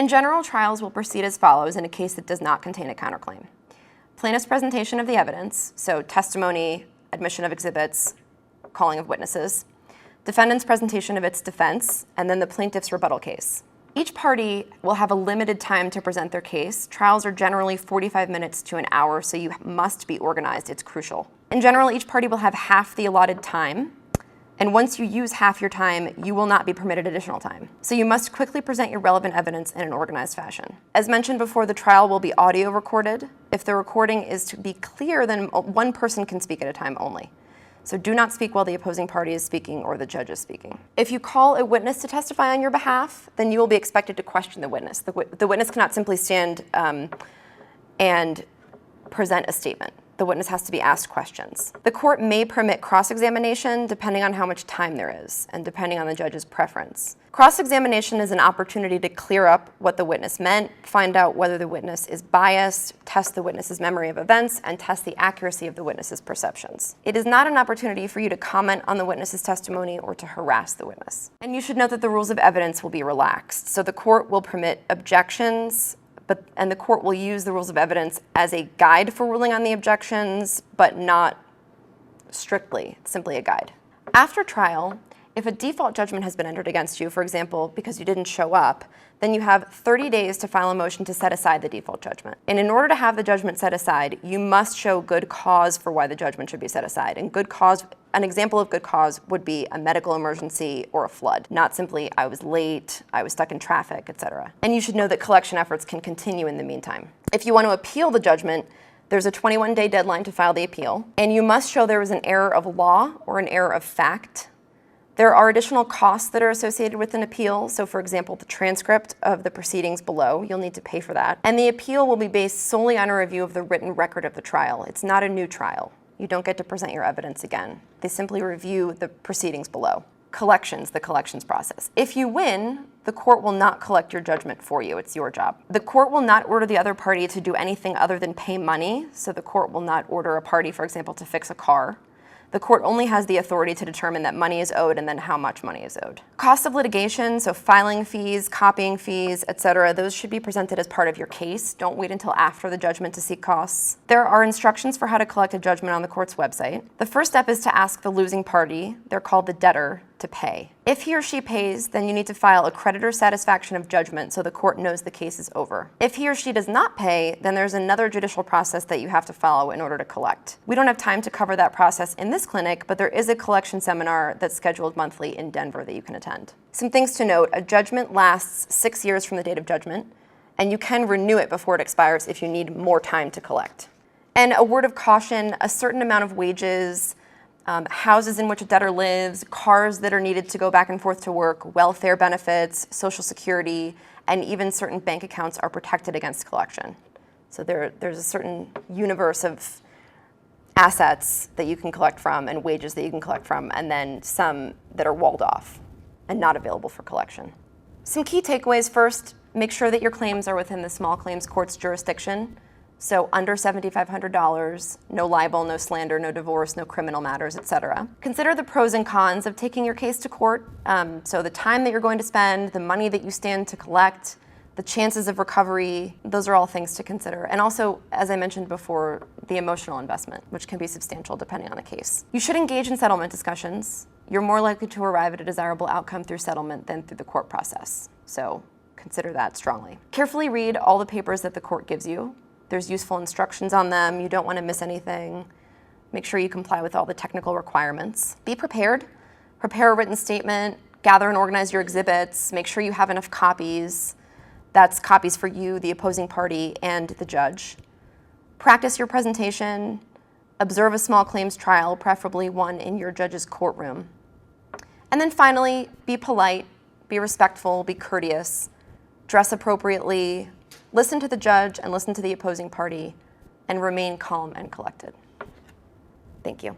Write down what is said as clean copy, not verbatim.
In general, trials will proceed as follows in a case that does not contain a counterclaim. Plaintiff's presentation of the evidence, so testimony, admission of exhibits, calling of witnesses, defendant's presentation of its defense, and then the plaintiff's rebuttal case. Each party will have a limited time to present their case. Trials are generally 45 minutes to an hour, so you must be organized. It's crucial. In general, each party will have half the allotted time, and once you use half your time, you will not be permitted additional time. So you must quickly present your relevant evidence in an organized fashion. As mentioned before, the trial will be audio recorded. If the recording is to be clear, then one person can speak at a time only. So do not speak while the opposing party is speaking or the judge is speaking. If you call a witness to testify on your behalf, then you will be expected to question the witness. The witness cannot simply stand and present a statement. The witness has to be asked questions. The court may permit cross-examination depending on how much time there is and depending on the judge's preference. Cross-examination is an opportunity to clear up what the witness meant, find out whether the witness is biased, test the witness's memory of events, and test the accuracy of the witness's perceptions. It is not an opportunity for you to comment on the witness's testimony or to harass the witness. And you should note that the rules of evidence will be relaxed. So the court will permit objections, and the court will use the rules of evidence as a guide for ruling on the objections, but not strictly. It's simply a guide. After trial, if a default judgment has been entered against you, for example, because you didn't show up, then you have 30 days to file a motion to set aside the default judgment. And in order to have the judgment set aside, you must show good cause for why the judgment should be set aside. And good cause, an example of good cause would be a medical emergency or a flood, not simply I was late, I was stuck in traffic, etc. And you should know that collection efforts can continue in the meantime. If you want to appeal the judgment, there's a 21-day deadline to file the appeal, and you must show there was an error of law or an error of fact. There are additional costs that are associated with an appeal. So for example, the transcript of the proceedings below, you'll need to pay for that. And the appeal will be based solely on a review of the written record of the trial. It's not a new trial. You don't get to present your evidence again. They simply review the proceedings below. Collections, the collections process. If you win, the court will not collect your judgment for you. It's your job. The court will not order the other party to do anything other than pay money. So the court will not order a party, for example, to fix a car. The court only has the authority to determine that money is owed and then how much money is owed. Costs of litigation, so filing fees, copying fees, etc., those should be presented as part of your case. Don't wait until after the judgment to seek costs. There are instructions for how to collect a judgment on the court's website. The first step is to ask the losing party, they're called the debtor, to pay. If he or she pays, then you need to file a creditor satisfaction of judgment so the court knows the case is over. If he or she does not pay, then there's another judicial process that you have to follow in order to collect. We don't have time to cover that process in this clinic, but there is a collection seminar that's scheduled monthly in Denver that you can attend. Some things to note: a judgment lasts 6 years from the date of judgment, and you can renew it before it expires if you need more time to collect. And a word of caution: a certain amount of wages, houses in which a debtor lives, cars that are needed to go back and forth to work, welfare benefits, Social Security, and even certain bank accounts are protected against collection. So there's a certain universe of assets that you can collect from and wages that you can collect from, and then some that are walled off and not available for collection. Some key takeaways: first, make sure that your claims are within the small claims court's jurisdiction. So under $7,500, no libel, no slander, no divorce, no criminal matters, etc. Consider the pros and cons of taking your case to court. So the time that you're going to spend, the money that you stand to collect, the chances of recovery, those are all things to consider. And also, as I mentioned before, the emotional investment, which can be substantial depending on the case. You should engage in settlement discussions. You're more likely to arrive at a desirable outcome through settlement than through the court process. So consider that strongly. Carefully read all the papers that the court gives you. There's useful instructions on them. You don't want to miss anything. Make sure you comply with all the technical requirements. Be prepared. Prepare a written statement. Gather and organize your exhibits. Make sure you have enough copies. That's copies for you, the opposing party, and the judge. Practice your presentation. Observe a small claims trial, preferably one in your judge's courtroom. And then finally, be polite, be respectful, be courteous, dress appropriately, listen to the judge and listen to the opposing party, and remain calm and collected. Thank you.